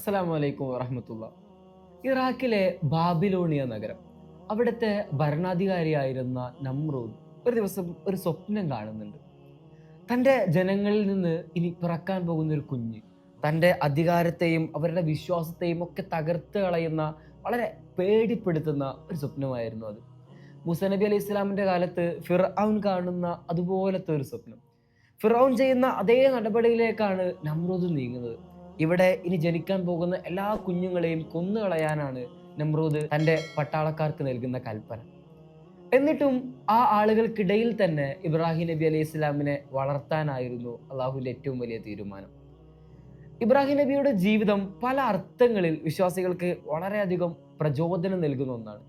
അസ്സലാമു അലൈക്കും വറഹ്മത്തുള്ള. ഇറാഖിലെ ബാബിലോണിയ നഗരം, അവിടുത്തെ ഭരണാധികാരിയായിരുന്ന നമ്രൂദ് ഒരു ദിവസം ഒരു സ്വപ്നം കാണുന്നുണ്ട്. തൻ്റെ ജനങ്ങളിൽ നിന്ന് ഇനി പിറക്കാൻ പോകുന്ന ഒരു കുഞ്ഞ് തൻ്റെ അധികാരത്തെയും അവരുടെ വിശ്വാസത്തെയും ഒക്കെ തകർത്ത് കളയുന്ന വളരെ പേടിപ്പെടുത്തുന്ന ഒരു സ്വപ്നമായിരുന്നു അത്. മൂസ നബി അലൈഹി ഇസ്ലാമിൻ്റെ കാലത്ത് ഫിർഔൻ കാണുന്ന അതുപോലത്തെ ഒരു സ്വപ്നം. ഫിർഔൻ ചെയ്യുന്ന അതേ നടപടിയിലേക്കാണ് നമ്രൂദ് നീങ്ങുന്നത്. ഇവിടെ ഇനി ജനിക്കാൻ പോകുന്ന എല്ലാ കുഞ്ഞുങ്ങളെയും കൊന്നുകളയാനാണ് നമ്രൂദ് തൻ്റെ പട്ടാളക്കാർക്ക് നൽകുന്ന കൽപ്പന. എന്നിട്ടും ആ ആളുകൾക്കിടയിൽ തന്നെ ഇബ്രാഹിം നബി അലൈഹി ഇസ്ലാമിനെ വളർത്താനായിരുന്നു അള്ളാഹുവിൻ്റെ ഏറ്റവും വലിയ തീരുമാനം. ഇബ്രാഹിം നബിയുടെ ജീവിതം പല അർത്ഥങ്ങളിൽ വിശ്വാസികൾക്ക് വളരെയധികം പ്രചോദനം നൽകുന്ന ഒന്നാണ്.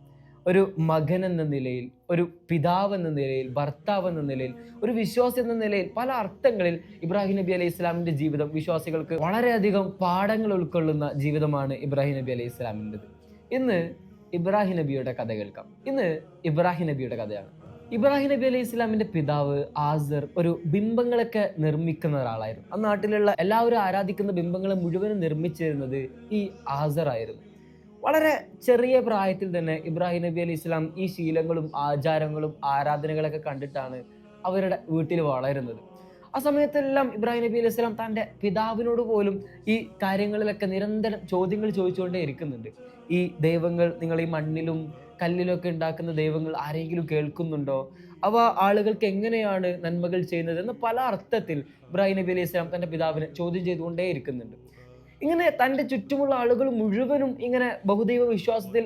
ഒരു മകൻ എന്ന നിലയിൽ, ഒരു പിതാവ് എന്ന നിലയിൽ, ഭർത്താവ് എന്ന നിലയിൽ, ഒരു വിശ്വാസി എന്ന നിലയിൽ പല അർത്ഥങ്ങളിൽ ഇബ്രാഹിം നബി അലൈഹി ഇസ്ലാമിന്റെ ജീവിതം വിശ്വാസികൾക്ക് വളരെയധികം പാഠങ്ങൾ ഉൾക്കൊള്ളുന്ന ജീവിതമാണ് ഇബ്രാഹിം നബി അലൈഹി ഇസ്ലാമിൻ്റെത്. ഇന്ന് ഇബ്രാഹിം നബിയുടെ കഥ കേൾക്കാം. ഇന്ന് ഇബ്രാഹിം നബിയുടെ കഥയാണ്. ഇബ്രാഹിം നബി അലൈഹി ഇസ്ലാമിന്റെ പിതാവ് ആസർ ഒരു ബിംബങ്ങളൊക്കെ നിർമ്മിക്കുന്ന ഒരാളായിരുന്നു. ആ നാട്ടിലുള്ള എല്ലാവരും ആരാധിക്കുന്ന ബിംബങ്ങളെ മുഴുവനും നിർമ്മിച്ചിരുന്നത് ഈ ആസർ ആയിരുന്നു. വളരെ ചെറിയ പ്രായത്തിൽ തന്നെ ഇബ്രാഹിം നബി അലൈഹി ഇസ്ലാം ഈ ശീലങ്ങളും ആചാരങ്ങളും ആരാധനകളൊക്കെ കണ്ടിട്ടാണ് അവരുടെ വീട്ടിൽ വളരുന്നത്. ആ സമയത്തെല്ലാം ഇബ്രാഹിം നബി അലൈഹി ഇസ്ലാം തൻ്റെ പിതാവിനോട് പോലും ഈ കാര്യങ്ങളിലൊക്കെ നിരന്തരം ചോദ്യങ്ങൾ ചോദിച്ചുകൊണ്ടേ ഇരിക്കുന്നുണ്ട്. ഈ ദൈവങ്ങൾ, നിങ്ങൾ ഈ മണ്ണിലും കല്ലിലൊക്കെ ഉണ്ടാക്കുന്ന ദൈവങ്ങൾ ആരെങ്കിലും കേൾക്കുന്നുണ്ടോ? അവ ആളുകൾക്ക് എങ്ങനെയാണ് നന്മകൾ ചെയ്യുന്നത് എന്ന് പല അർത്ഥത്തിൽ ഇബ്രാഹിം നബി അലൈഹി ഇസ്ലാം തൻ്റെ പിതാവിനെ ചോദ്യം ചെയ്തുകൊണ്ടേ ഇരിക്കുന്നുണ്ട്. ഇങ്ങനെ തൻ്റെ ചുറ്റുമുള്ള ആളുകൾ മുഴുവനും ഇങ്ങനെ ബഹുദൈവ വിശ്വാസത്തിൽ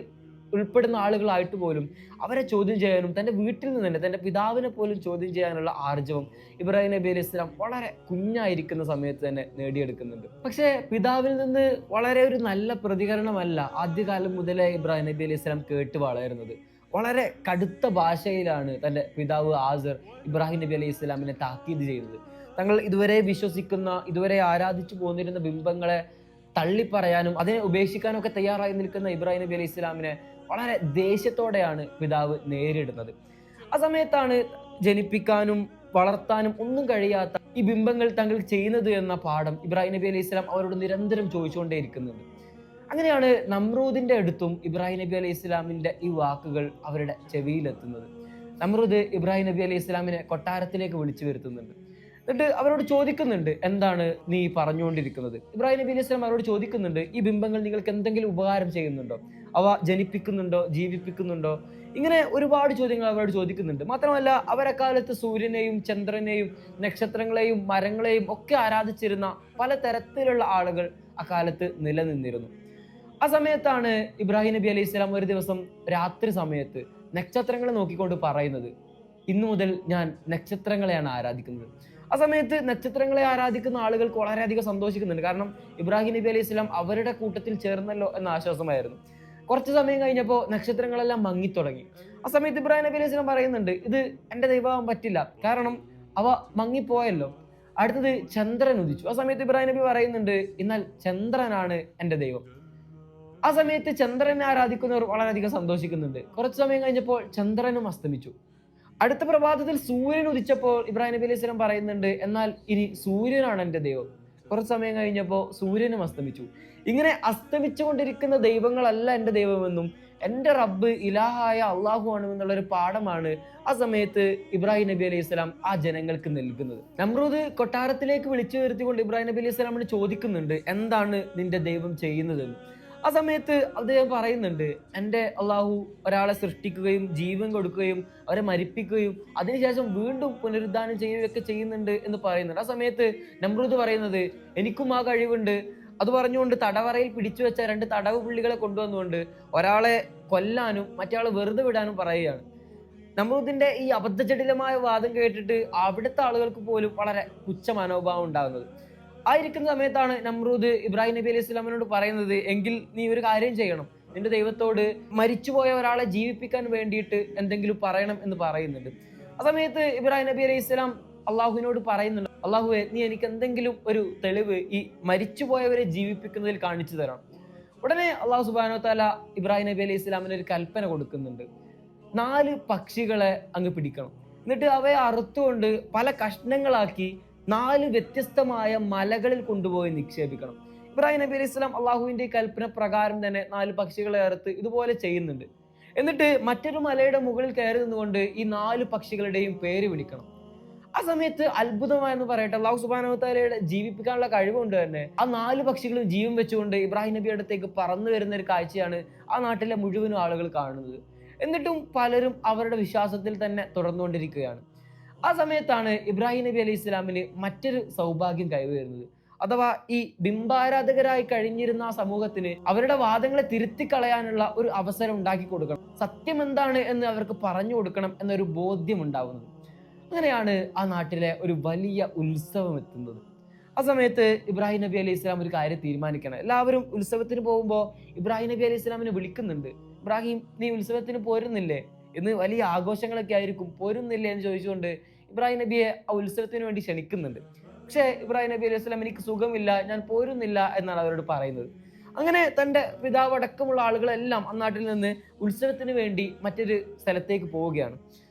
ഉൾപ്പെടുന്ന ആളുകളായിട്ട് പോലും അവരെ ചോദ്യം ചെയ്യാനും തൻ്റെ വീട്ടിൽ നിന്ന് തന്നെ തൻ്റെ പിതാവിനെ പോലും ചോദ്യം ചെയ്യാനുള്ള ആർജവം ഇബ്രാഹിം നബി അലൈഹി ഇസ്ലാം വളരെ കുഞ്ഞായിരിക്കുന്ന സമയത്ത് തന്നെ നേടിയെടുക്കുന്നുണ്ട്. പക്ഷേ പിതാവിൽ നിന്ന് വളരെ ഒരു നല്ല പ്രതികരണമല്ല ആദ്യകാലം മുതലേ ഇബ്രാഹിം നബി അലൈഹി ഇസ്ലാം കേട്ട് വളരുന്നത്. വളരെ കടുത്ത ഭാഷയിലാണ് തൻ്റെ പിതാവ് ആസർ ഇബ്രാഹിം നബി അലൈഹി ഇസ്ലാമിനെ താക്കീത് ചെയ്യുന്നത്. തങ്ങൾ ഇതുവരെ വിശ്വസിക്കുന്ന, ഇതുവരെ ആരാധിച്ചു പോന്നിരുന്ന ബിംബങ്ങളെ തള്ളിപ്പറയാനും അതിനെ ഉപേക്ഷിക്കാനും ഒക്കെ തയ്യാറായി നിൽക്കുന്ന ഇബ്രാഹിം നബി അലൈഹി ഇസ്ലാമിനെ വളരെ ദേഷ്യത്തോടെയാണ് പിതാവ് നേരിടുന്നത്. ആ സമയത്താണ് ജനിപ്പിക്കാനും വളർത്താനും ഒന്നും കഴിയാത്ത ഈ ബിംബങ്ങൾ തങ്ങൾ ചെയ്യുന്നത് എന്ന പാഠം ഇബ്രാഹിം നബി അലൈഹി ഇസ്ലാം അവരോട് നിരന്തരം ചോദിച്ചുകൊണ്ടേയിരിക്കുന്നുണ്ട്. അങ്ങനെയാണ് നമ്രൂദിന്റെ അടുത്തും ഇബ്രാഹിം നബി അലൈഹി ഇസ്ലാമിന്റെ ഈ വാക്കുകൾ അവരുടെ ചെവിയിലെത്തുന്നത്. നമ്രൂദ് ഇബ്രാഹിം നബി അലൈഹി ഇസ്ലാമിനെ കൊട്ടാരത്തിലേക്ക് വിളിച്ചു വരുത്തുന്നുണ്ട്. എന്നിട്ട് അവരോട് ചോദിക്കുന്നുണ്ട്, എന്താണ് നീ പറഞ്ഞുകൊണ്ടിരിക്കുന്നത്? ഇബ്രാഹിം നബി അലൈഹി സ്വലാം അവരോട് ചോദിക്കുന്നുണ്ട്, ഈ ബിംബങ്ങൾ നിങ്ങൾക്ക് എന്തെങ്കിലും ഉപകാരം ചെയ്യുന്നുണ്ടോ? അവ ജനിപ്പിക്കുന്നുണ്ടോ, ജീവിപ്പിക്കുന്നുണ്ടോ? ഇങ്ങനെ ഒരുപാട് ചോദ്യങ്ങൾ അവരോട് ചോദിക്കുന്നുണ്ട്. മാത്രമല്ല, അവരെക്കാലത്ത് സൂര്യനെയും ചന്ദ്രനെയും നക്ഷത്രങ്ങളെയും മരങ്ങളെയും ഒക്കെ ആരാധിച്ചിരുന്ന പല തരത്തിലുള്ള ആളുകൾ അക്കാലത്ത് നിലനിന്നിരുന്നു. ആ സമയത്താണ് ഇബ്രാഹിം നബി അലൈഹി സ്വലാം ഒരു ദിവസം രാത്രി സമയത്ത് നക്ഷത്രങ്ങളെ നോക്കിക്കൊണ്ട് പറയുന്നത്, ഇന്നു മുതൽ ഞാൻ നക്ഷത്രങ്ങളെയാണ് ആരാധിക്കുന്നത്. ആ സമയത്ത് നക്ഷത്രങ്ങളെ ആരാധിക്കുന്ന ആളുകൾക്ക് വളരെയധികം സന്തോഷിക്കുന്നുണ്ട്. കാരണം ഇബ്രാഹിം നബി അലൈഹി സ്വലാം അവരുടെ കൂട്ടത്തിൽ ചേർന്നല്ലോ എന്ന ആശ്വാസമായിരുന്നു. കുറച്ച് സമയം കഴിഞ്ഞപ്പോൾ നക്ഷത്രങ്ങളെല്ലാം മങ്ങിത്തുടങ്ങി. ആ സമയത്ത് ഇബ്രാഹിം നബി അലൈഹി സ്വലാം പറയുന്നുണ്ട്, ഇത് എൻ്റെ ദൈവമാവാൻ പറ്റില്ല, കാരണം അവ മങ്ങിപ്പോയല്ലോ. അടുത്തത് ചന്ദ്രൻ ഉദിച്ചു. ആ സമയത്ത് ഇബ്രാഹിം നബി പറയുന്നുണ്ട്, എന്നാൽ ചന്ദ്രനാണ് എൻ്റെ ദൈവം. ആ സമയത്ത് ചന്ദ്രനെ ആരാധിക്കുന്നവർ വളരെയധികം സന്തോഷിക്കുന്നുണ്ട്. കുറച്ച് സമയം കഴിഞ്ഞപ്പോൾ ചന്ദ്രനും അസ്തമിച്ചു. അടുത്ത പ്രഭാതത്തിൽ സൂര്യൻ ഉദിച്ചപ്പോൾ ഇബ്രാഹിം നബി അലൈഹി സ്വലാം പറയുന്നുണ്ട്, എന്നാൽ ഇനി സൂര്യനാണ് എൻ്റെ ദൈവം. കുറച്ച് സമയം കഴിഞ്ഞപ്പോൾ സൂര്യനും അസ്തമിച്ചു. ഇങ്ങനെ അസ്തമിച്ചുകൊണ്ടിരിക്കുന്ന ദൈവങ്ങളല്ല എൻ്റെ ദൈവമെന്നും എൻ്റെ റബ്ബ് ഇലാഹായ അള്ളാഹു ആണെന്നുള്ളൊരു പാഠമാണ് ആ സമയത്ത് ഇബ്രാഹിം നബി അലൈഹി സ്വലാം ആ ജനങ്ങൾക്ക് നൽകുന്നത്. നമ്രൂദ് കൊട്ടാരത്തിലേക്ക് വിളിച്ചു വരുത്തിക്കൊണ്ട് ഇബ്രാഹിം നബി അലൈഹി സ്വലാമിന് ചോദിക്കുന്നുണ്ട്, എന്താണ് നിന്റെ ദൈവം ചെയ്യുന്നതെന്ന്. ആ സമയത്ത് അദ്ദേഹം പറയുന്നുണ്ട്, എൻ്റെ അള്ളാഹു ഒരാളെ സൃഷ്ടിക്കുകയും ജീവൻ കൊടുക്കുകയും അവരെ മരിപ്പിക്കുകയും അതിനുശേഷം വീണ്ടും പുനരുദ്ധാനം ചെയ്യുകയൊക്കെ ചെയ്യുന്നുണ്ട് എന്ന് പറയുന്നുണ്ട്. ആ സമയത്ത് നമ്രൂദ് പറയുന്നത്, എനിക്കും ആ കഴിവുണ്ട്. അത് പറഞ്ഞുകൊണ്ട് തടവറയിൽ പിടിച്ചു വെച്ച 2 തടവ് പുള്ളികളെ കൊണ്ടുവന്നുകൊണ്ട് ഒരാളെ കൊല്ലാനും മറ്റയാളെ വെറുതെ വിടാനും പറയുകയാണ്. നമ്രൂദിന്റെ ഈ അബദ്ധജടിലമായ വാദം കേട്ടിട്ട് അവിടുത്തെ ആളുകൾക്ക് പോലും വളരെ പുച്ഛ മനോഭാവം ഉണ്ടാകുന്നത്. ആയിരിക്കുന്ന സമയത്താണ് നമ്രൂദ് ഇബ്രാഹിം നബി അലൈഹി സ്വലാമിനോട് പറയുന്നത്, എങ്കിൽ നീ ഒരു കാര്യം ചെയ്യണം, നിന്റെ ദൈവത്തോട് മരിച്ചുപോയ ഒരാളെ ജീവിപ്പിക്കാൻ വേണ്ടിയിട്ട് എന്തെങ്കിലും പറയണം എന്ന് പറയുന്നുണ്ട്. ആ സമയത്ത് ഇബ്രാഹിം നബി അലൈഹി സ്വലാം അള്ളാഹുവിനോട് പറയുന്നുണ്ട്, അള്ളാഹുവെ, നീ എനിക്ക് എന്തെങ്കിലും ഒരു തെളിവ് ഈ മരിച്ചുപോയവരെ ജീവിപ്പിക്കുന്നതിൽ കാണിച്ചു തരണം. ഉടനെ അള്ളാഹു സുബ്ഹാനഹു വ തആല ഇബ്രാഹിം നബി അലൈഹി സ്വലാമിന് ഒരു കൽപ്പന കൊടുക്കുന്നുണ്ട്. 4 പക്ഷികളെ അങ്ങ് പിടിക്കണം, എന്നിട്ട് അവയെ അറുത്തുകൊണ്ട് പല കഷ്ണങ്ങളാക്കി 4 വ്യത്യസ്തമായ മലകളിൽ കൊണ്ടുപോയി നിക്ഷേപിക്കണം. ഇബ്രാഹിം നബി അലൈഹി സ്വലാം അള്ളാഹുവിന്റെ കൽപ്പന പ്രകാരം തന്നെ 4 പക്ഷികളെ അറുത്ത് ഇതുപോലെ ചെയ്യുന്നുണ്ട്. എന്നിട്ട് മറ്റൊരു മലയുടെ മുകളിൽ കയറി നിന്നുകൊണ്ട് ഈ 4 പക്ഷികളുടെയും പേര് വിളിക്കണം. ആ സമയത്ത് അത്ഭുതമായെന്ന് പറയട്ടെ, അള്ളാഹു സുബ്ഹാനഹു വ തആലയുടെ ജീവിപ്പിക്കാനുള്ള കഴിവുകൊണ്ട് തന്നെ ആ 4 പക്ഷികളും ജീവൻ വെച്ചുകൊണ്ട് ഇബ്രാഹിം നബിയുടെ അടുത്തേക്ക് പറന്നു വരുന്ന ഒരു കാഴ്ചയാണ് ആ നാട്ടിലെ മുഴുവൻ ആളുകൾ കാണുന്നത്. എന്നിട്ടും പലരും അവരുടെ വിശ്വാസത്തിൽ തന്നെ തുടർന്നുകൊണ്ടിരിക്കുകയാണ്. ആ സമയത്താണ് ഇബ്രാഹിം നബി അലൈഹി ഇസ്ലാമിന് മറ്റൊരു സൗഭാഗ്യം കൈവരുന്നത്. അഥവാ ഈ ബിംബാരാധകരായി കഴിഞ്ഞിരുന്ന ആ സമൂഹത്തിന് അവരുടെ വാദങ്ങളെ തിരുത്തി കളയാനുള്ള ഒരു അവസരം ഉണ്ടാക്കി കൊടുക്കണം, സത്യം എന്താണ് എന്ന് അവർക്ക് പറഞ്ഞു കൊടുക്കണം എന്നൊരു ബോധ്യം ഉണ്ടാവുന്നത്. അങ്ങനെയാണ് ആ നാട്ടിലെ ഒരു വലിയ ഉത്സവം എത്തുന്നത്. ആ സമയത്ത് ഇബ്രാഹിം നബി അലൈഹി ഇസ്ലാം ഒരു കാര്യം തീരുമാനിക്കണം. എല്ലാവരും ഉത്സവത്തിന് പോകുമ്പോൾ ഇബ്രാഹിം നബി അലൈഹി ഇസ്ലാമിനെ വിളിക്കുന്നുണ്ട്. ഇബ്രാഹിം, നീ ഉത്സവത്തിന് പോരുന്നില്ലേ? ഇന്ന് വലിയ ആഘോഷങ്ങളൊക്കെ ആയിരിക്കും, പോരുന്നില്ലേ എന്ന് ചോദിച്ചുകൊണ്ട് ഇബ്രാഹിം നബിയെ ആ ഉത്സവത്തിന് വേണ്ടി ക്ഷണിക്കുന്നുണ്ട്. പക്ഷേ ഇബ്രാഹിം നബി അലൈഹി സ്വലാം, എനിക്ക് സുഖമില്ല, ഞാൻ പോരുന്നില്ല എന്നാണ് അവരോട് പറയുന്നത്. അങ്ങനെ തൻ്റെ പിതാവ് അടക്കമുള്ള ആളുകളെല്ലാം ആ നാട്ടിൽ നിന്ന് ഉത്സവത്തിന് വേണ്ടി മറ്റൊരു സ്ഥലത്തേക്ക് പോവുകയാണ്.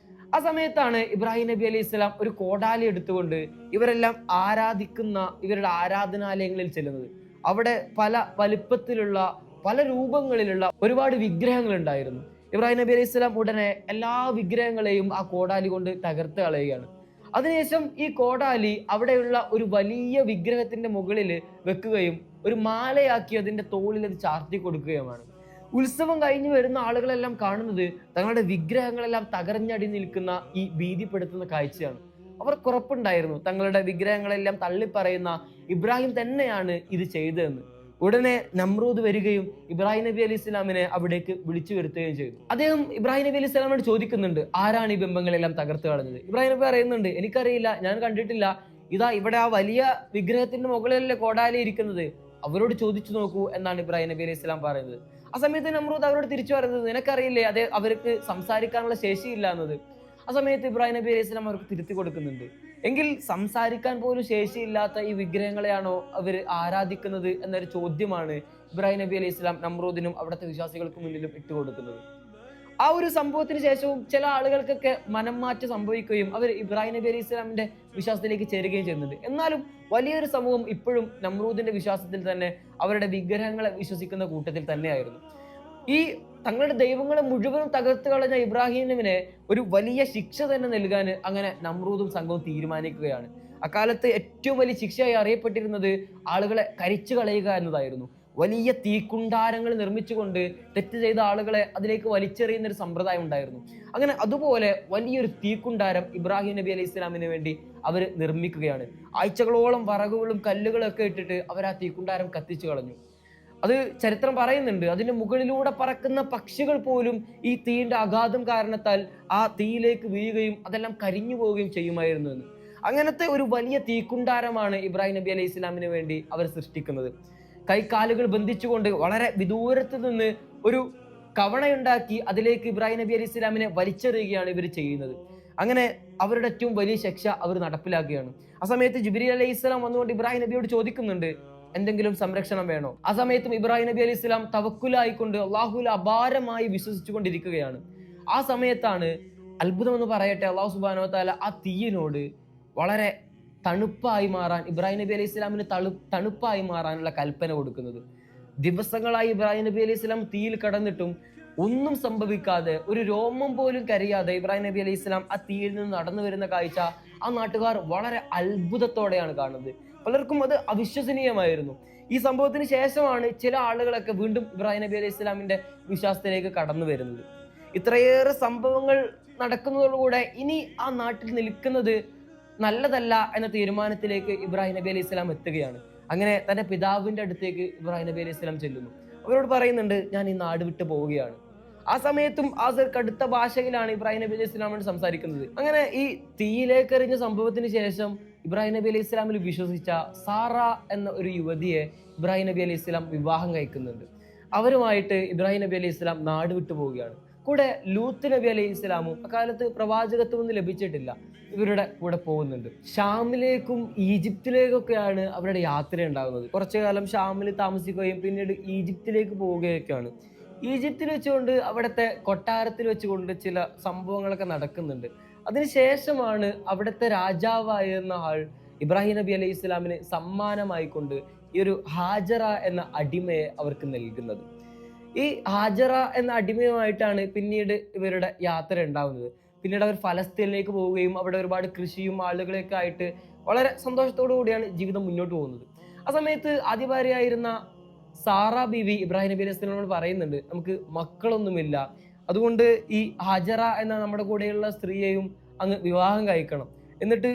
ആ സമയത്താണ് ഇബ്രാഹിം നബി അലൈഹി സ്വലാം ഒരു കോടാലി എടുത്തുകൊണ്ട് ഇവരെല്ലാം ആരാധിക്കുന്ന ഇവരുടെ ആരാധനാലയങ്ങളിൽ ചെല്ലുന്നത്. അവിടെ പല വലിപ്പത്തിലുള്ള പല രൂപങ്ങളിലുള്ള ഒരുപാട് വിഗ്രഹങ്ങൾ ഉണ്ടായിരുന്നു. ഇബ്രാഹിം നബി അലൈഹി സ്വലാം ഉടനെ എല്ലാ വിഗ്രഹങ്ങളെയും ആ കോടാലി കൊണ്ട് തകർത്ത് കളയുകയാണ്. അതിനുശേഷം ഈ കോടാലി അവിടെയുള്ള ഒരു വലിയ വിഗ്രഹത്തിന്റെ മുകളിൽ വെക്കുകയും ഒരു മാലയാക്കി അതിന്റെ തോളിൽ അത് ചാർത്തി കൊടുക്കുകയുമാണ്. ഉത്സവം കഴിഞ്ഞു വരുന്ന ആളുകളെല്ലാം കാണുന്നത് തങ്ങളുടെ വിഗ്രഹങ്ങളെല്ലാം തകർന്നടി നിൽക്കുന്ന ഈ ഭീതിപ്പെടുത്തുന്ന കാഴ്ചയാണ്. അവർക്ക് ഉറപ്പുണ്ടായിരുന്നു തങ്ങളുടെ വിഗ്രഹങ്ങളെല്ലാം തള്ളിപ്പറയുന്ന ഇബ്രാഹിം തന്നെയാണ് ഇത് ചെയ്തതെന്ന്. ഉടനെ നമ്രൂദ് വരികയും ഇബ്രാഹിം നബി അലൈഹി സ്വലാമിനെ അവിടേക്ക് വിളിച്ചു വരുത്തുകയും ചെയ്തു. അദ്ദേഹം ഇബ്രാഹിം നബി അലൈഹി സ്വലാമിനോട് ചോദിക്കുന്നുണ്ട്, ആരാണ് ഈ ബിംബങ്ങളെല്ലാം തകർത്ത് കളഞ്ഞത്? ഇബ്രാഹിം നബി പറയുന്നുണ്ട്, എനിക്കറിയില്ല, ഞാൻ കണ്ടിട്ടില്ല. ഇതാ ഇവിടെ ആ വലിയ വിഗ്രഹത്തിന്റെ മുകളിലല്ലേ കോടാലി ഇരിക്കുന്നത്, അവരോട് ചോദിച്ചു നോക്കൂ എന്നാണ് ഇബ്രാഹിം നബി അലൈഹി സ്വലാം പറയുന്നത്. ആ സമയത്ത് നമ്രൂദ് അവരോട് തിരിച്ചു പറയുന്നത്, നിനക്കറിയില്ലേ അതേ അവർക്ക് സംസാരിക്കാനുള്ള ശേഷിയില്ല എന്നത്. ആ സമയത്ത് ഇബ്രാഹിം നബി അലൈഹി സ്വലാം അവർക്ക് തിരുത്തി കൊടുക്കുന്നുണ്ട്, എങ്കിൽ സംസാരിക്കാൻ പോലും ശേഷിയില്ലാത്ത ഈ വിഗ്രഹങ്ങളെയാണോ അവർ ആരാധിക്കുന്നത് എന്നൊരു ചോദ്യമാണ് ഇബ്രാഹിം നബി അലൈഹി സ്വലാം നമ്രൂദിനും അവിടുത്തെ വിശ്വാസികൾക്ക് മുന്നിലും ഇട്ടുകൊടുക്കുന്നത്. ആ ഒരു സംഭവത്തിന് ശേഷവും ചില ആളുകൾക്കൊക്കെ മനം മാറ്റം സംഭവിക്കുകയും അവർ ഇബ്രാഹിം നബി അലൈഹി സ്വലാമിന്റെ വിശ്വാസത്തിലേക്ക് ചേരുകയും ചെയ്യുന്നുണ്ട്. എന്നാലും വലിയൊരു സമൂഹം ഇപ്പോഴും നമ്രൂദിന്റെ വിശ്വാസത്തിൽ തന്നെ അവരുടെ വിഗ്രഹങ്ങളെ വിശ്വസിക്കുന്ന കൂട്ടത്തിൽ തന്നെയായിരുന്നു. ഈ തങ്ങളുടെ ദൈവങ്ങളെ മുഴുവനും തകർത്ത് കളഞ്ഞ ഇബ്രാഹിം നബിനെ ഒരു വലിയ ശിക്ഷ തന്നെ നൽകാൻ അങ്ങനെ നമ്രൂദും സംഘവും തീരുമാനിക്കുകയാണ്. അക്കാലത്ത് ഏറ്റവും വലിയ ശിക്ഷയായി അറിയപ്പെട്ടിരുന്നത് ആളുകളെ കരിച്ചു കളയുക എന്നതായിരുന്നു. വലിയ തീക്കുണ്ടാരങ്ങൾ നിർമ്മിച്ചുകൊണ്ട് തെറ്റ് ചെയ്ത ആളുകളെ അതിലേക്ക് വലിച്ചെറിയുന്ന ഒരു സമ്പ്രദായം ഉണ്ടായിരുന്നു. അങ്ങനെ അതുപോലെ വലിയൊരു തീക്കുണ്ടാരം ഇബ്രാഹിം നബി അലൈഹി ഇസ്ലാമിന് വേണ്ടി അവർ നിർമ്മിക്കുകയാണ്. ആഴ്ചകളോളം വറകുകളും കല്ലുകളൊക്കെ ഇട്ടിട്ട് അവർ ആ തീക്കുണ്ടാരം കത്തിച്ചു കളഞ്ഞു. അത് ചരിത്രം പറയുന്നുണ്ട്, അതിന്റെ മുകളിലൂടെ പറക്കുന്ന പക്ഷികൾ പോലും ഈ തീയുടെ ആഘാതം കാരണത്താൽ ആ തീയിലേക്ക് വീഴുകയും അതെല്ലാം കരിഞ്ഞു പോവുകയും ചെയ്യുമായിരുന്നു എന്ന്. അങ്ങനത്തെ ഒരു വലിയ തീക്കുണ്ടാരമാണ് ഇബ്രാഹിം നബി അലൈഹി ഇസ്ലാമിന് വേണ്ടി അവർ സൃഷ്ടിക്കുന്നത്. കൈക്കാലുകൾ ബന്ധിച്ചുകൊണ്ട് വളരെ വിദൂരത്ത് നിന്ന് ഒരു കവണയുണ്ടാക്കി അതിലേക്ക് ഇബ്രാഹിം നബി അലൈഹി ഇസ്ലാമിനെ വലിച്ചെറിയുകയാണ് ഇവർ ചെയ്യുന്നത്. അങ്ങനെ അവരുടെ ഏറ്റവും വലിയ ശിക്ഷ അവർ നടപ്പിലാക്കുകയാണ്. ആ സമയത്ത് ജിബ്രീൽ അലൈഹി ഇസ്ലാം വന്നുകൊണ്ട് ഇബ്രാഹിം നബിയോട് ചോദിക്കുന്നുണ്ട്, എന്തെങ്കിലും സംരക്ഷണം വേണോ? ആ സമയത്തും ഇബ്രാഹിം നബി അലൈഹി സ്വലാം തവക്കുലായിക്കൊണ്ട് അള്ളാഹുവിൽ അപാരമായി വിശ്വസിച്ചു കൊണ്ടിരിക്കുകയാണ്. ആ സമയത്താണ് അത്ഭുതം എന്ന് പറയട്ടെ, അള്ളാഹു സുബ്ഹാനഹു വ തആല ആ തീയിനോട് വളരെ തണുപ്പായി മാറാൻ, ഇബ്രാഹിം നബി അലൈഹി സ്വലാമിന് തണുപ്പായി മാറാനുള്ള കൽപ്പന കൊടുക്കുന്നത്. ദിവസങ്ങളായി ഇബ്രാഹിം നബി അലൈഹി സ്വലാം തീയിൽ കടന്നിട്ടും ഒന്നും സംഭവിക്കാതെ, ഒരു രോമം പോലും കരിയാതെ ഇബ്രാഹിം നബി അലൈഹി സ്വലാം ആ തീയിൽ നിന്ന് നടന്നു വരുന്ന കാഴ്ച ആ നാട്ടുകാർ വളരെ അത്ഭുതത്തോടെയാണ് കാണുന്നത്. പലർക്കും അത് അവിശ്വസനീയമായിരുന്നു. ഈ സംഭവത്തിന് ശേഷമാണ് ചില ആളുകളൊക്കെ വീണ്ടും ഇബ്രാഹിം നബി അലൈഹി ഇസ്ലാമിന്റെ വിശ്വാസത്തിലേക്ക് കടന്നു വരുന്നത്. ഇത്രയേറെ സംഭവങ്ങൾ നടക്കുന്നതോടുകൂടെ ഇനി ആ നാട്ടിൽ നിൽക്കുന്നത് നല്ലതല്ല എന്ന തീരുമാനത്തിലേക്ക് ഇബ്രാഹിം നബി അലൈഹി ഇസ്ലാം എത്തുകയാണ്. അങ്ങനെ തന്റെ പിതാവിന്റെ അടുത്തേക്ക് ഇബ്രാഹിം നബി അലൈഹി ഇസ്ലാം ചെല്ലുന്നു. അവരോട് പറയുന്നുണ്ട്, ഞാൻ ഈ നാട് വിട്ടു പോവുകയാണ്. ആ സമയത്തും ആസർ കടുത്ത ഭാഷയിലാണ് ഇബ്രാഹിം നബി അലൈഹി ഇസ്ലാമിനോട് സംസാരിക്കുന്നത്. അങ്ങനെ ഈ തീയിലേക്ക് എറിഞ്ഞ സംഭവത്തിന് ശേഷം ഇബ്രാഹിം നബി അലൈഹി ഇസ്ലാമിൽ വിശ്വസിച്ച സാറ എന്ന ഒരു യുവതിയെ ഇബ്രാഹിം നബി അലൈഹി ഇസ്ലാം വിവാഹം കഴിക്കുന്നുണ്ട്. അവരുമായിട്ട് ഇബ്രാഹിം നബി അലൈഹി ഇസ്ലാം നാട് വിട്ടു പോവുകയാണ്. കൂടെ ലൂത്ത് നബി അലൈഹി ഇസ്ലാമും അക്കാലത്ത് പ്രവാചകത്വമൊന്നും ലഭിച്ചിട്ടില്ല, ഇവരുടെ കൂടെ പോകുന്നുണ്ട്. ഷാമിലേക്കും ഈജിപ്തിലേക്കൊക്കെയാണ് അവരുടെ യാത്ര ഉണ്ടാകുന്നത്. കുറച്ചു കാലം ഷാമിൽ താമസിക്കുകയും പിന്നീട് ഈജിപ്തിലേക്ക് പോവുകയൊക്കെയാണ്. ഈജിപ്തിൽ വെച്ചുകൊണ്ട് അവിടുത്തെ കൊട്ടാരത്തിൽ വെച്ചുകൊണ്ട് ചില സംഭവങ്ങളൊക്കെ നടക്കുന്നുണ്ട്. അതിനുശേഷമാണ് അവിടുത്തെ രാജാവായിരുന്ന ആൾ ഇബ്രാഹിം നബി അലൈഹി ഇസ്ലാമിന് സമ്മാനമായിക്കൊണ്ട് ഈ ഒരു ഹാജറ എന്ന അടിമയെ അവർക്ക് നൽകുന്നത്. ഈ ഹാജറ എന്ന അടിമയുമായിട്ടാണ് പിന്നീട് ഇവരുടെ യാത്ര ഉണ്ടാവുന്നത്. പിന്നീട് അവർ ഫലസ്തീനിലേക്ക് പോവുകയും അവിടെ ഒരുപാട് കൃഷിയും ആളുകളെയൊക്കെ ആയിട്ട് വളരെ സന്തോഷത്തോടു കൂടിയാണ് ജീവിതം മുന്നോട്ട് പോകുന്നത്. ആ സമയത്ത് ആദ്യ ഭാര്യയായിരുന്ന സാറ ബീവി ഇബ്രാഹിം നബി അലൈഹി സ്വലാമിനോട് പറയുന്നുണ്ട്, നമുക്ക് മക്കളൊന്നുമില്ല, അതുകൊണ്ട് ഈ ഹാജറ എന്ന നമ്മുടെ കൂടെയുള്ള സ്ത്രീയെയും അങ്ങ് വിവാഹം കഴിക്കണം, എന്നിട്ട്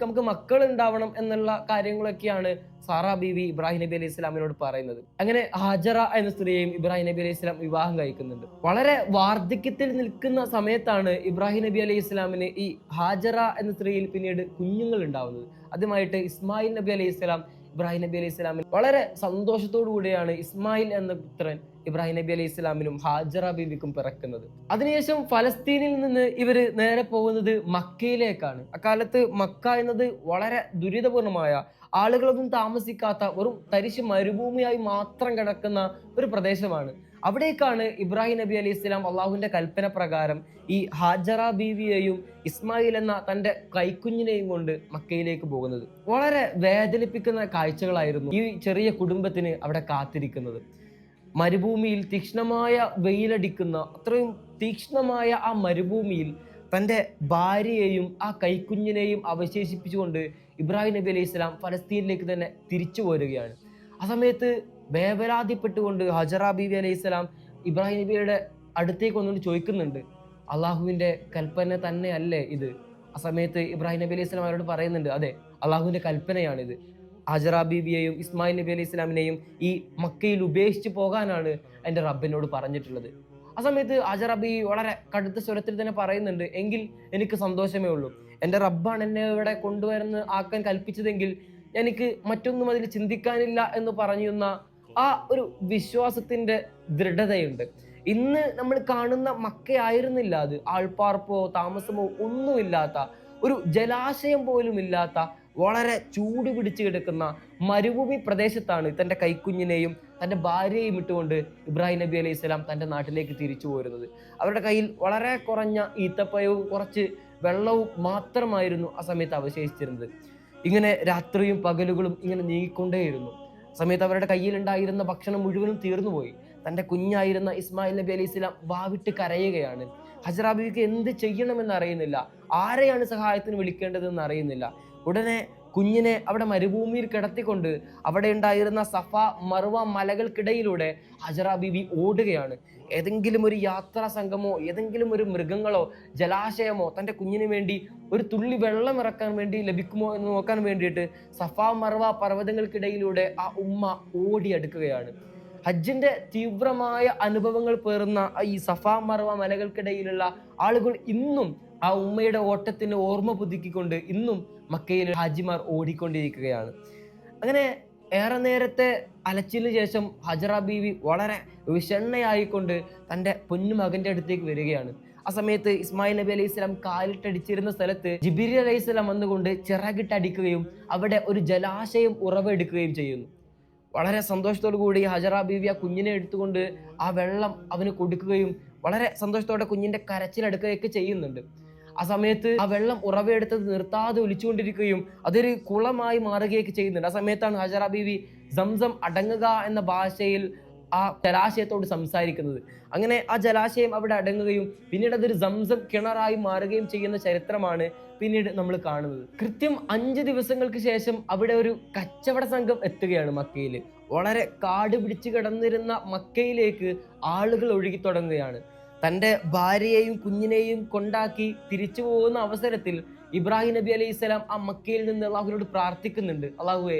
നമുക്ക് മക്കൾ ഉണ്ടാവണം എന്നുള്ള കാര്യങ്ങളൊക്കെയാണ് സാറ ബീവി ഇബ്രാഹിം നബി അലൈഹി സ്വലാമിനോട് പറയുന്നത്. അങ്ങനെ ഹാജറ എന്ന സ്ത്രീയെയും ഇബ്രാഹിം നബി അലൈഹി സ്വലാം വിവാഹം കഴിക്കുന്നുണ്ട്. വളരെ വാർദ്ധക്യത്തിൽ നിൽക്കുന്ന സമയത്താണ് ഇബ്രാഹിം നബി അലൈഹി സ്വലാമിന് ഈ ഹാജറ എന്ന സ്ത്രീയിൽ പിന്നീട് കുഞ്ഞുങ്ങൾ ഉണ്ടാവുന്നത്. ആദ്യമായിട്ട് ഇസ്മായിൽ നബി അലൈഹി സ്വലാം ഇബ്രാഹിം നബി അലൈഹി സ്വലാമിന് വളരെ സന്തോഷത്തോടു കൂടിയാണ് ഇസ്മായിൽ എന്ന പുത്രൻ ഇബ്രാഹിം നബി അലൈഹി സ്വലാമിനും ഹാജറ ബീവിക്കും പിറക്കുന്നത്. അതിനുശേഷം ഫലസ്തീനിൽ നിന്ന് ഇവര് നേരെ പോകുന്നത് മക്കയിലേക്കാണ്. അക്കാലത്ത് മക്ക എന്നത് വളരെ ദുരിതപൂർണമായ, ആളുകളൊന്നും താമസിക്കാത്ത, വെറും തരിശ് മരുഭൂമിയായി മാത്രം കിടക്കുന്ന ഒരു പ്രദേശമാണ്. അവിടേക്കാണ് ഇബ്രാഹിം നബി അലൈഹി സ്വലാം അള്ളാഹുവിന്റെ കൽപ്പന പ്രകാരം ഈ ഹാജറ ബീവിയെയും ഇസ്മായിൽ എന്ന തന്റെ കൈക്കുഞ്ഞിനെയും കൊണ്ട് മക്കയിലേക്ക് പോകുന്നത്. വളരെ വേദനിപ്പിക്കുന്ന കാഴ്ചകളായിരുന്നു ഈ ചെറിയ കുടുംബത്തിന് അവിടെ കാത്തിരിക്കുന്നത്. മരുഭൂമിയിൽ തീക്ഷ്ണമായ വെയിലടിക്കുന്ന, അത്രയും തീക്ഷ്ണമായ ആ മരുഭൂമിയിൽ തൻ്റെ ഭാര്യയെയും ആ കൈക്കുഞ്ഞിനെയും അവശേഷിപ്പിച്ചുകൊണ്ട് ഇബ്രാഹിം നബി അലൈഹി സ്വലാം ഫലസ്തീനിലേക്ക് തന്നെ തിരിച്ചു പോരുകയാണ്. ആ സമയത്ത് വേവലാതിപ്പെട്ടുകൊണ്ട് ഹജറ ബീവി അലൈഹി സ്വലാം ഇബ്രാഹിം നബിയുടെ അടുത്തേക്ക് വന്നുകൊണ്ട് ചോദിക്കുന്നുണ്ട്, അള്ളാഹുവിൻ്റെ കൽപ്പന തന്നെയല്ലേ ഇത്? ആ സമയത്ത് ഇബ്രാഹിം നബി അലൈഹി സ്വലാം അവരോട് പറയുന്നുണ്ട്, അതെ, അള്ളാഹുവിൻ്റെ കൽപ്പനയാണിത്. ഹജറ ബീവിയെയും ഇസ്മായിൽ നബി അലൈഹി സ്വലാമിനെയും ഈ മക്കയിൽ ഉപേക്ഷിച്ച് പോകാനാണ് എൻ്റെ റബ്ബിനോട് പറഞ്ഞിട്ടുള്ളത്. ആ സമയത്ത് ഹജറ ബീവി വളരെ കടുത്ത സ്വരത്തിൽ തന്നെ പറയുന്നുണ്ട്, എങ്കിൽ എനിക്ക് സന്തോഷമേ ഉള്ളൂ. എൻ്റെ റബ്ബാണ് എന്നെ ഇവിടെ ആക്കാൻ കൽപ്പിച്ചതെങ്കിൽ എനിക്ക് മറ്റൊന്നും അതിൽ ചിന്തിക്കാനില്ല എന്ന് പറയുന്ന ആ ഒരു വിശ്വാസത്തിന്റെ ദൃഢതയുണ്ട്. ഇന്ന് നമ്മൾ കാണുന്ന മക്കയായിരുന്നില്ല അത്. ആൾപ്പാർപ്പോ താമസമോ ഒന്നുമില്ലാത്ത, ഒരു ജലാശയം പോലും ഇല്ലാത്ത, വളരെ ചൂട് പിടിച്ചു കിടക്കുന്ന മരുഭൂമി പ്രദേശത്താണ് തൻ്റെ കൈക്കുഞ്ഞിനെയും തൻ്റെ ഭാര്യയെയും ഇട്ടുകൊണ്ട് ഇബ്രാഹിം നബി അലൈഹി സ്വലാം തൻ്റെ നാട്ടിലേക്ക് തിരിച്ചു പോരുന്നത്. അവരുടെ കയ്യിൽ വളരെ കുറഞ്ഞ ഈത്തപ്പഴവും കുറച്ച് വെള്ളവും മാത്രമായിരുന്നു ആ സമയത്ത് അവശേഷിച്ചിരുന്നത്. ഇങ്ങനെ രാത്രിയും പകലുകളും ഇങ്ങനെ നീങ്ങിക്കൊണ്ടേയിരുന്നു. സമയത്ത് അവരുടെ കയ്യിലുണ്ടായിരുന്ന ഭക്ഷണം മുഴുവനും തീർന്നുപോയി. തൻ്റെ കുഞ്ഞായിരുന്ന ഇസ്മായിൽ നബി അലൈഹി സ്വലാം വാവിട്ട് കരയുകയാണ്. ഹജറ ബീവിക്ക് എന്ത് ചെയ്യണമെന്ന് അറിയുന്നില്ല, ആരെയാണ് സഹായത്തിന് വിളിക്കേണ്ടതെന്ന് അറിയുന്നില്ല. ഉടനെ കുഞ്ഞിനെ അവിടെ മരുഭൂമിയിൽ കിടത്തിക്കൊണ്ട് അവിടെ ഉണ്ടായിരുന്ന സഫ മർവ മലകൾക്കിടയിലൂടെ ഹജറ ബീവി ഓടുകയാണ്. ഏതെങ്കിലും ഒരു യാത്രാ സംഘമോ ഏതെങ്കിലും ഒരു മൃഗങ്ങളോ ജലാശയമോ തൻ്റെ കുഞ്ഞിന് വേണ്ടി ഒരു തുള്ളി വെള്ളം ഇറക്കാൻ വേണ്ടി ലഭിക്കുമോ എന്ന് നോക്കാൻ വേണ്ടിയിട്ട് സഫ മർവ പർവ്വതങ്ങൾക്കിടയിലൂടെ ആ ഉമ്മ ഓടിയെടുക്കുകയാണ്. ഹജ്ജിന്റെ തീവ്രമായ അനുഭവങ്ങൾ പേറുന്ന ഈ സഫ മർവ മലകൾക്കിടയിലുള്ള ആളുകൾ ഇന്നും ആ ഉമ്മയുടെ ഓട്ടത്തിന് ഓർമ്മ പുതുക്കിക്കൊണ്ട് ഇന്നും മക്കയിൽ ഹാജിമാർ ഓടിക്കൊണ്ടിരിക്കുകയാണ്. അങ്ങനെ ഏറെ നേരത്തെ അലച്ചിലിന് ശേഷം ഹജറ ബീവി വളരെ വിഷണ്ണയായിക്കൊണ്ട് തൻ്റെ പൊന്നുമകൻ്റെ അടുത്തേക്ക് വരികയാണ്. ആ സമയത്ത് ഇസ്മായിൽ നബി അലൈഹി സ്വലാം കാലിട്ടടിച്ചിരുന്ന സ്ഥലത്ത് ജിബ്രീൽ അലൈഹി സ്വലാം വന്നുകൊണ്ട് ചിറകിട്ടടിക്കുകയും അവിടെ ഒരു ജലാശയം ഉറവെടുക്കുകയും ചെയ്യുന്നു. വളരെ സന്തോഷത്തോടു കൂടി ഹജറ ബീവി ആ കുഞ്ഞിനെ എടുത്തുകൊണ്ട് ആ വെള്ളം അവന് കൊടുക്കുകയും വളരെ സന്തോഷത്തോടെ കുഞ്ഞിന്റെ കരച്ചിലെടുക്കുകയൊക്കെ ചെയ്യുന്നുണ്ട്. ആ സമയത്ത് ആ വെള്ളം ഉറവയെടുത്തത് നിർത്താതെ ഒലിച്ചുകൊണ്ടിരിക്കുകയും അതൊരു കുളമായി മാറുകയൊക്കെ ചെയ്യുന്നുണ്ട്. ആ സമയത്താണ് ഹജറ ബീവി സംസം അടങ്ങുക എന്ന ഭാഷയിൽ ആ ജലാശയത്തോട് സംസാരിക്കുന്നത്. അങ്ങനെ ആ ജലാശയം അവിടെ അടങ്ങുകയും പിന്നീട് അതൊരു സംസം കിണറായി മാറുകയും ചെയ്യുന്ന ചരിത്രമാണ് പിന്നീട് നമ്മൾ കാണുന്നത്. കൃത്യം 5 ദിവസങ്ങൾക്ക് ശേഷം അവിടെ ഒരു കച്ചവട സംഘം എത്തുകയാണ് മക്കയിൽ. വളരെ കാട് പിടിച്ചു കിടന്നിരുന്ന മക്കയിലേക്ക് ആളുകൾ ഒഴുകി തുടങ്ങുകയാണ്. തൻ്റെ ഭാര്യയെയും കുഞ്ഞിനെയും കൊണ്ടാക്കി തിരിച്ചു പോകുന്ന അവസരത്തിൽ ഇബ്രാഹിം നബി അലൈഹി സ്വലാം ആ മക്കയിൽ നിന്ന് അള്ളാഹുവിനോട് പ്രാർത്ഥിക്കുന്നുണ്ട്, അള്ളാഹുവേ,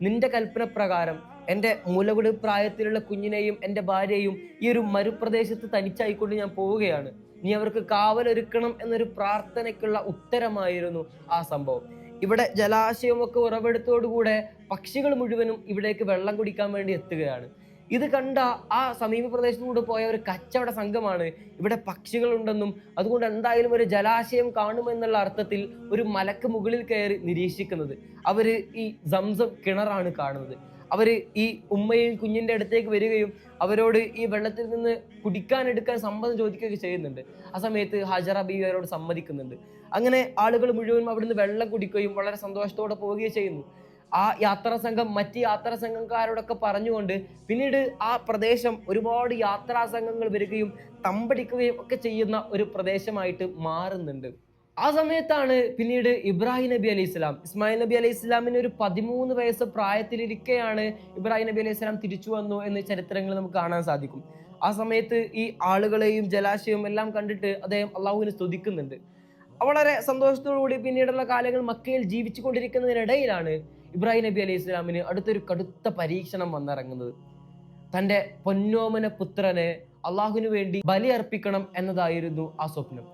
നിന്റെ കൽപ്പന പ്രകാരം എൻ്റെ മുലകുടി പ്രായത്തിലുള്ള കുഞ്ഞിനെയും എൻ്റെ ഭാര്യയെയും ഈ ഒരു മരുപ്രദേശത്ത് തനിച്ചായിക്കൊണ്ട് ഞാൻ പോവുകയാണ്, നീ അവർക്ക് കാവലൊരുക്കണം എന്നൊരു പ്രാർത്ഥനയ്ക്കുള്ള ഉത്തരമായിരുന്നു ആ സംഭവം. ഇവിടെ ജലാശയമൊക്കെ ഉറവെടുത്തോടുകൂടെ പക്ഷികൾ മുഴുവനും ഇവിടേക്ക് വെള്ളം കുടിക്കാൻ വേണ്ടി എത്തുകയാണ്. ഇത് കണ്ട ആ സമീപ പ്രദേശത്തുകൂടെ പോയ ഒരു കച്ചവട സംഘമാണ് ഇവിടെ പക്ഷികളുണ്ടെന്നും അതുകൊണ്ട് എന്തായാലും ഒരു ജലാശയം കാണുമെന്നുള്ള അർത്ഥത്തിൽ ഒരു മലക്ക് മുകളിൽ കയറി നിരീക്ഷിക്കുന്നത്. അവര് ഈ സംസം കിണറാണ് കാണുന്നത്. അവര് ഈ ഉമ്മയും കുഞ്ഞിന്റെ അടുത്തേക്ക് വരികയും അവരോട് ഈ വെള്ളത്തിൽ നിന്ന് കുടിക്കാനെടുക്കാൻ സമ്മതം ചോദിക്കുകയൊക്കെ ചെയ്യുന്നുണ്ട്. ആ സമയത്ത് ഹജറ ബീവി അവരോട് സമ്മതിക്കുന്നുണ്ട്. അങ്ങനെ ആളുകൾ മുഴുവനും അവിടുന്ന് വെള്ളം കുടിക്കുകയും വളരെ സന്തോഷത്തോടെ പോവുകയും ചെയ്യുന്നു. ആ യാത്രാ സംഘം മറ്റ് യാത്രാ സംഘക്കാരോടൊക്കെ പറഞ്ഞുകൊണ്ട് പിന്നീട് ആ പ്രദേശം ഒരുപാട് യാത്രാ സംഘങ്ങൾ വരികയും തമ്പടിക്കുകയും ഒക്കെ ചെയ്യുന്ന ഒരു പ്രദേശമായിട്ട് മാറുന്നുണ്ട്. ആ സമയത്താണ് പിന്നീട് ഇബ്രാഹിം നബി അലൈഹി സ്വലാം, ഇസ്മായിൽ നബി അലൈഹി സ്വലാമിന് ഒരു 13 വയസ്സ് പ്രായത്തിലിരിക്കെയാണ് ഇബ്രാഹിം നബി അലൈഹി സ്വലാം തിരിച്ചു വന്നു എന്ന് ചരിത്രങ്ങൾ നമുക്ക് കാണാൻ സാധിക്കും. ആ സമയത്ത് ഈ ആളുകളെയും ജലാശയവും എല്ലാം കണ്ടിട്ട് അദ്ദേഹം അള്ളാഹുവിനെ സ്തുതിക്കുന്നുണ്ട്. വളരെ സന്തോഷത്തോടുകൂടി പിന്നീടുള്ള കാലങ്ങൾ മക്കയിൽ ജീവിച്ചു കൊണ്ടിരിക്കുന്നതിനിടയിലാണ് ഇബ്രാഹിം നബി അലൈഹി സ്വലാമിന് അടുത്തൊരു കടുത്ത പരീക്ഷണം വന്നിറങ്ങുന്നത്. തന്റെ പൊന്നോമന പുത്രനെ അള്ളാഹുവിന് വേണ്ടി ബലി അർപ്പിക്കണം എന്നതായിരുന്നു ആ സ്വപ്നം.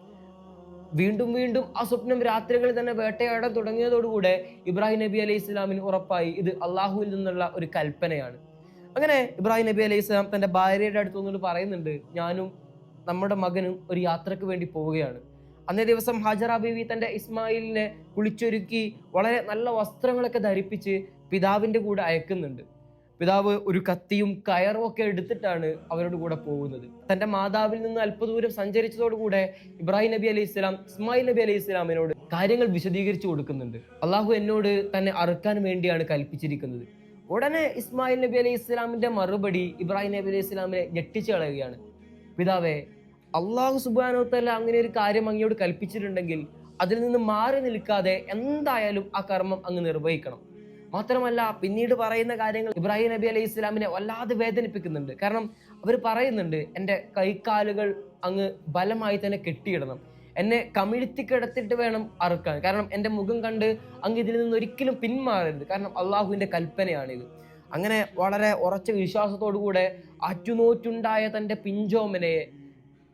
വീണ്ടും വീണ്ടും ആ സ്വപ്നം രാത്രികളിൽ തന്നെ വേട്ടയാടാൻ തുടങ്ങിയതോടുകൂടെ ഇബ്രാഹിം നബി അലൈഹി സ്വലാമിന് ഉറപ്പായി ഇത് അള്ളാഹുവിൽ നിന്നുള്ള ഒരു കൽപ്പനയാണ്. അങ്ങനെ ഇബ്രാഹിം നബി അലൈഹി സ്വലാം തന്റെ ഭാര്യയുടെ അടുത്ത് വന്നിട്ട് പറയുന്നുണ്ട്, ഞാനും നമ്മുടെ മകനും ഒരു യാത്രക്ക് വേണ്ടി പോവുകയാണ്. അന്നേ ദിവസം ഹാജറ ബീവി തന്റെ ഇസ്മായിലിനെ കുളിച്ചൊരുക്കി വളരെ നല്ല വസ്ത്രങ്ങളൊക്കെ ധരിപ്പിച്ച് പിതാവിന്റെ കൂടെ അയക്കുന്നുണ്ട്. പിതാവ് ഒരു കത്തിയും കയറും ഒക്കെ എടുത്തിട്ടാണ് അവരുടെ കൂടെ പോകുന്നത്. തന്റെ മാതാവിൽ നിന്ന് അല്പദൂരം സഞ്ചരിച്ചതോടുകൂടെ ഇബ്രാഹിം നബി അലൈഹി സ്വലാം ഇസ്മായിൽ നബി അലൈഹി സ്വലാമിനോട് കാര്യങ്ങൾ വിശദീകരിച്ചു കൊടുക്കുന്നുണ്ട്. അള്ളാഹു എന്നോട് തന്നെ അറുക്കാൻ വേണ്ടിയാണ് കൽപ്പിച്ചിരിക്കുന്നത്. ഉടനെ ഇസ്മായിൽ നബി അലൈഹി സ്വലാമിന്റെ മറുപടി ഇബ്രാഹിം നബി അലൈഹി സ്വലാമിനെ ഞെട്ടിച്ചു കളയുകയാണ്. പിതാവേ, അള്ളാഹു സുബ്ഹാനഹു വ തആല അങ്ങനെ ഒരു കാര്യം അങ്ങയോട് കൽപ്പിച്ചിട്ടുണ്ടെങ്കിൽ അതിൽ നിന്ന് മാറി നിൽക്കാതെ എന്തായാലും ആ കർമ്മം അങ്ങ് നിർവഹിക്കണം. മാത്രമല്ല പിന്നീട് പറയുന്ന കാര്യങ്ങൾ ഇബ്രാഹിം നബി അലൈഹി സ്വലാമിനെ വല്ലാതെ വേദനിപ്പിക്കുന്നുണ്ട്. കാരണം അവർ പറയുന്നുണ്ട്, എൻ്റെ കൈക്കാലുകൾ അങ്ങ് ബലമായി തന്നെ കെട്ടിയിടണം, എന്നെ കമിഴ്ത്തി കിടത്തിട്ട് വേണം അറുക്കാൻ, കാരണം എൻ്റെ മുഖം കണ്ട് അങ്ങ് ഇതിൽ നിന്ന് ഒരിക്കലും പിന്മാറരുത്, കാരണം അള്ളാഹുവിൻ്റെ കൽപ്പനയാണിത്. അങ്ങനെ വളരെ ഉറച്ച വിശ്വാസത്തോടുകൂടെ അറ്റുനോറ്റുണ്ടായ തൻ്റെ പിഞ്ചോമനയെ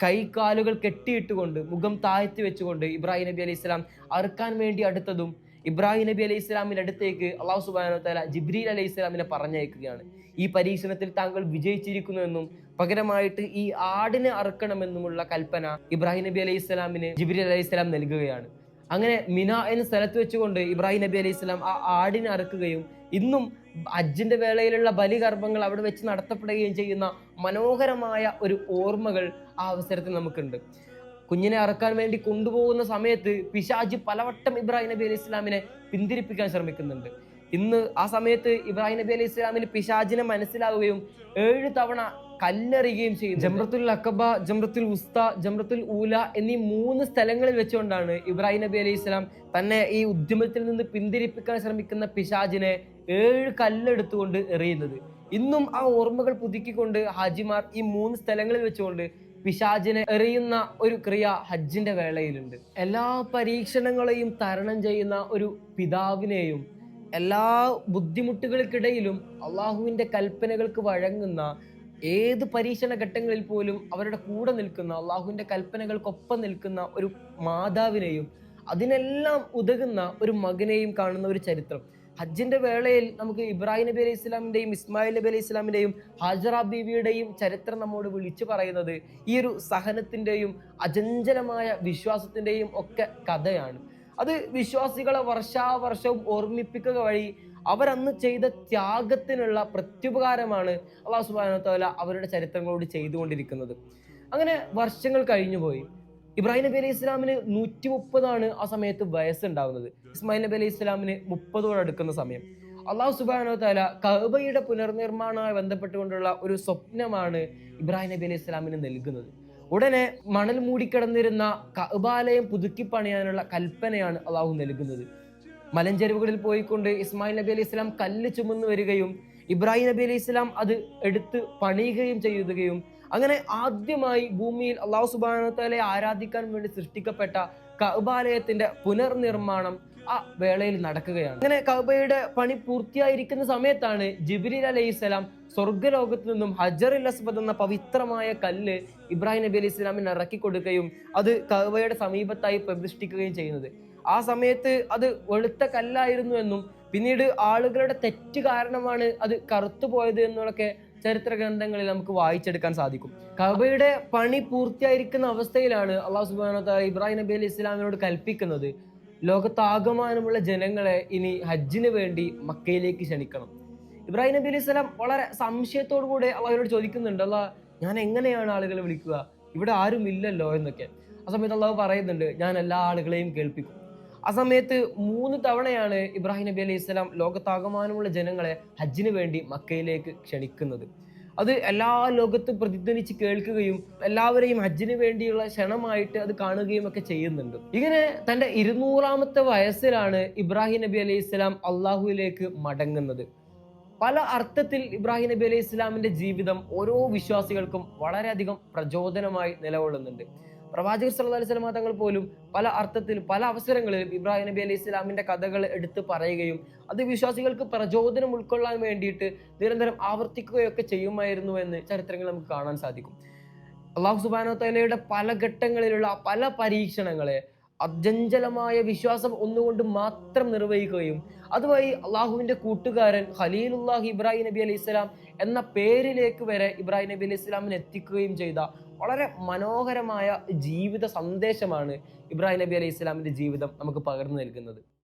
കൈകാലുകൾ കെട്ടിയിട്ടുകൊണ്ട് മുഖം താഴ്ത്തി വെച്ചുകൊണ്ട് ഇബ്രാഹിം നബി അലൈഹി സ്വലാം അറുക്കാൻ വേണ്ടി അടുത്തതും ഇബ്രാഹിം നബി അലൈഹി സ്വലാമിന്റെ അടുത്തേക്ക് അള്ളാഹു സുബ്ഹാനഹു വ തആല ജിബ്രീൽ അലൈഹി സ്വലാമിനെ പറഞ്ഞയക്കുകയാണ്. ഈ പരീക്ഷണത്തിൽ താങ്കൾ വിജയിച്ചിരിക്കുന്നുവെന്നും പകരമായിട്ട് ഈ ആടിനെ അറുക്കണമെന്നുമുള്ള കൽപ്പന ഇബ്രാഹിം നബി അലൈഹി സ്വലാമിന് ജിബ്രീൽ അലൈഹി സ്വലാം നൽകുകയാണ്. അങ്ങനെ മിന എന്ന സ്ഥലത്ത് വെച്ചുകൊണ്ട് ഇബ്രാഹിം നബി അലൈഹി സ്വലാം ആ ആടിനെ അറുക്കുകയും ഇന്നും ഹജ്ജിന്റെ വേളയിലുള്ള ബലികർമ്മങ്ങൾ അവിടെ വെച്ച് നടത്തപ്പെടുകയും ചെയ്യുന്ന മനോഹരമായ ഒരു ഓർമ്മകൾ ആ അവസരത്തിൽ നമുക്കുണ്ട്. കുഞ്ഞിനെ അറക്കാൻ വേണ്ടി കൊണ്ടുപോകുന്ന സമയത്ത് പിശാച് പലവട്ടം ഇബ്രാഹിം നബി അലൈഹി സ്വലാമിനെ പിന്തിരിപ്പിക്കാൻ ശ്രമിക്കുന്നുണ്ട്. ഇന്ന് ആ സമയത്ത് ഇബ്രാഹിം നബി അലൈഹി സ്വലാമിന് പിശാചിനെ മനസ്സിലാവുകയും 7 തവണ കല്ലെറിയുകയും ചെയ്തു. ജംറത്തുൽ അഖബ, ജംറത്തുൽ ഉസ്ത, ജംറത്തുൽ ഊല എന്നീ 3 സ്ഥലങ്ങളിൽ വെച്ചുകൊണ്ടാണ് ഇബ്രാഹിം നബി അലൈഹി സ്വലാം തന്നെ ഈ ഉദ്യമത്തിൽ നിന്ന് പിന്തിരിപ്പിക്കാൻ ശ്രമിക്കുന്ന പിശാചിനെ 7 കല്ലെടുത്തുകൊണ്ട് എറിയുന്നത്. ഇന്നും ആ ഓർമ്മകൾ പുതുക്കിക്കൊണ്ട് ഹാജിമാർ ഈ 3 സ്ഥലങ്ങളിൽ വെച്ചുകൊണ്ട് പിശാചിനെ എറിയുന്ന ഒരു ക്രിയ ഹജ്ജിന്റെ വേളയിലുണ്ട്. എല്ലാ പരീക്ഷണങ്ങളെയും തരണം ചെയ്യുന്ന ഒരു പിതാവിനെയും എല്ലാ ബുദ്ധിമുട്ടുകൾക്കിടയിലും അള്ളാഹുവിന്റെ കൽപ്പനകൾക്ക് വഴങ്ങുന്ന ഏത് പരീക്ഷണ ഘട്ടങ്ങളിൽ പോലും അവരുടെ കൂടെ നിൽക്കുന്ന അള്ളാഹുവിന്റെ കൽപ്പനകൾക്കൊപ്പം നിൽക്കുന്ന ഒരു മാതാവിനെയും അതിനെല്ലാം ഉതകുന്ന ഒരു മകനെയും കാണുന്ന ഒരു ചരിത്രം ഹജ്ജിന്റെ വേളയിൽ നമുക്ക് ഇബ്രാഹിം നബി അലൈഹി സ്വലാമിന്റെയും ഇസ്മായിൽ നബി അലൈഹി സ്വലാമിന്റെയും ഹാജറ ബീവിയുടെയും ചരിത്രം നമ്മോട് വിളിച്ചു പറയുന്നത് ഈ ഒരു സഹനത്തിന്റെയും അചഞ്ചലമായ വിശ്വാസത്തിന്റെയും ഒക്കെ കഥയാണ്. അത് വിശ്വാസികളെ വർഷാവർഷവും ഓർമ്മിപ്പിക്കുക വഴി അവരന്ന് ചെയ്ത ത്യാഗത്തിനുള്ള പ്രത്യുപകാരമാണ് അല്ലാഹു സുബ്ഹാനഹു വ തആല അവരുടെ ചരിത്രങ്ങളോട് ചെയ്തുകൊണ്ടിരിക്കുന്നത്. അങ്ങനെ വർഷങ്ങൾ കഴിഞ്ഞുപോയി. ഇബ്രാഹിം നബി അലൈഹി ഇസ്ലാമിന് 130 ആ സമയത്ത് വയസ്സുണ്ടാവുന്നത്. ഇസ്മായിൽ നബി അലൈഹി ഇസ്ലാമിന് 30 അടുക്കുന്ന സമയം. അള്ളാഹു സുബ്ഹാനഹു വ തആല കഅബയുടെ പുനർനിർമ്മാണവുമായി ബന്ധപ്പെട്ടുകൊണ്ടുള്ള ഒരു സ്വപ്നമാണ് ഇബ്രാഹിം നബി അലൈഹി ഇസ്ലാമിന് നൽകുന്നത്. ഉടനെ മണൽ മൂടിക്കിടന്നിരുന്ന കഅബാലയം പുതുക്കി പണിയാനുള്ള കൽപ്പനയാണ് അള്ളാഹു നൽകുന്നത്. മലഞ്ചെരുവുകളിൽ പോയിക്കൊണ്ട് ഇസ്മായിൽ നബി അലൈഹി ഇസ്ലാം കല്ല് ചുമന്നു വരികയും ഇബ്രാഹിം നബി അലൈഹി ഇസ്ലാം അത് എടുത്ത് പണിയുകയും ചെയ്യുകയും അങ്ങനെ ആദ്യമായി ഭൂമിയിൽ അള്ളാഹു സുബ്ഹാനഹു വ തആലയെ ആരാധിക്കാൻ വേണ്ടി സൃഷ്ടിക്കപ്പെട്ട കഅബാലയത്തിന്റെ പുനർനിർമ്മാണം ആ വേളയിൽ നടക്കുകയാണ്. അങ്ങനെ കഅബയുടെ പണി പൂർത്തിയായിരിക്കുന്ന സമയത്താണ് ജിബ്രീൽ അലൈഹിസ്സലാം സ്വർഗ്ഗലോകത്ത് നിന്നും ഹജറുൽ അസ്വദ് എന്ന പവിത്രമായ കല്ല് ഇബ്രാഹിം നബി അലൈഹി സ്വലാമിന് ഇറക്കി കൊടുക്കുകയും അത് കഅബയുടെ സമീപത്തായി പ്രതിഷ്ഠിക്കുകയും ചെയ്യുന്നത്. ആ സമയത്ത് അത് വെളുത്ത കല്ലായിരുന്നു എന്നും പിന്നീട് ആളുകളുടെ തെറ്റ് കാരണമാണ് അത് കറുത്തു പോയത് എന്നൊക്കെ ചരിത്ര ഗ്രന്ഥങ്ങളിൽ നമുക്ക് വായിച്ചെടുക്കാൻ സാധിക്കും. കഅബയുടെ പണി പൂർത്തിയായിരിക്കുന്ന അവസ്ഥയിലാണ് അല്ലാഹു സുബ്ഹാനഹു വ തആല ഇബ്രാഹിം നബി അലൈഹി സ്വലാമിനോട് കൽപ്പിക്കുന്നത്, ലോകത്താകമാനമുള്ള ജനങ്ങളെ ഇനി ഹജ്ജിന് വേണ്ടി മക്കയിലേക്ക് ക്ഷണിക്കണം. ഇബ്രാഹിം നബി അലൈഹി സ്വലാം വളരെ സംശയത്തോടു കൂടെ അള്ളാഹുവിനോട് ചോദിക്കുന്നുണ്ട്, അല്ലാഹ് ഞാൻ എങ്ങനെയാണ് ആളുകളെ വിളിക്കുക, ഇവിടെ ആരും ഇല്ലല്ലോ എന്നൊക്കെ. ആ സമയത്ത് അള്ളാഹു പറയുന്നുണ്ട്, ഞാൻ എല്ലാ ആളുകളെയും കേൾപ്പിക്കും. ആ സമയത്ത് 3 തവണയാണ് ഇബ്രാഹിം നബി അലൈഹി സ്വലാം ലോകത്താകമാനമുള്ള ജനങ്ങളെ ഹജ്ജിന് വേണ്ടി മക്കയിലേക്ക് ക്ഷണിക്കുന്നത്. അത് എല്ലാ ലോകത്തും പ്രതിധ്വനിച്ച് കേൾക്കുകയും എല്ലാവരെയും ഹജ്ജിന് വേണ്ടിയുള്ള ക്ഷണമായിട്ട് അത് കാണുകയും ഒക്കെ ചെയ്യുന്നുണ്ട്. ഇങ്ങനെ തന്റെ 200ാമത്തെ വയസ്സിലാണ് ഇബ്രാഹിം നബി അലൈഹി സ്വലാം അള്ളാഹുവിലേക്ക് മടങ്ങുന്നത്. പല അർത്ഥത്തിൽ ഇബ്രാഹിം നബി അലൈഹി ഇസ്ലാമിന്റെ ജീവിതം ഓരോ വിശ്വാസികൾക്കും വളരെയധികം പ്രചോദനമായി നിലകൊള്ളുന്നുണ്ട്. പ്രവാചകർ സല്ലല്ലാഹു അലൈഹി വസല്ലം തങ്ങൾ പോലും പല അർത്ഥത്തിൽ പല അവസരങ്ങളിലും ഇബ്രാഹിം നബി അലൈഹി ഇസ്ലാമിന്റെ കഥകൾ എടുത്ത് പറയുകയും അത് വിശ്വാസികൾക്ക് പ്രചോദനം ഉൾക്കൊള്ളാൻ വേണ്ടിയിട്ട് നിരന്തരം ആവർത്തിക്കുകയൊക്കെ ചെയ്യുമായിരുന്നു എന്ന് ചരിത്രങ്ങൾ നമുക്ക് കാണാൻ സാധിക്കും. അള്ളാഹു സുബ്ഹാനഹു വ തആലയുടെ പല ഘട്ടങ്ങളിലുള്ള പല പരീക്ഷണങ്ങളെ അചഞ്ചലമായ വിശ്വാസം ഒന്നുകൊണ്ട് മാത്രം നിർവഹിക്കുകയും അതുവഴി അള്ളാഹുവിന്റെ കൂട്ടുകാരൻ ഖലീലുല്ലാഹി ഇബ്രാഹിം നബി അലൈഹി സ്വലാം എന്ന പേരിലേക്ക് വരെ ഇബ്രാഹിം നബി അലൈഹി സ്വലാമിനെ എത്തിക്കുകയും ചെയ്ത വളരെ മനോഹരമായ ജീവിത സന്ദേശമാണ് ഇബ്രാഹിം നബി അലൈഹി സ്വലാമിന്റെ ജീവിതം നമുക്ക് പകർന്നു നൽകുന്നത്.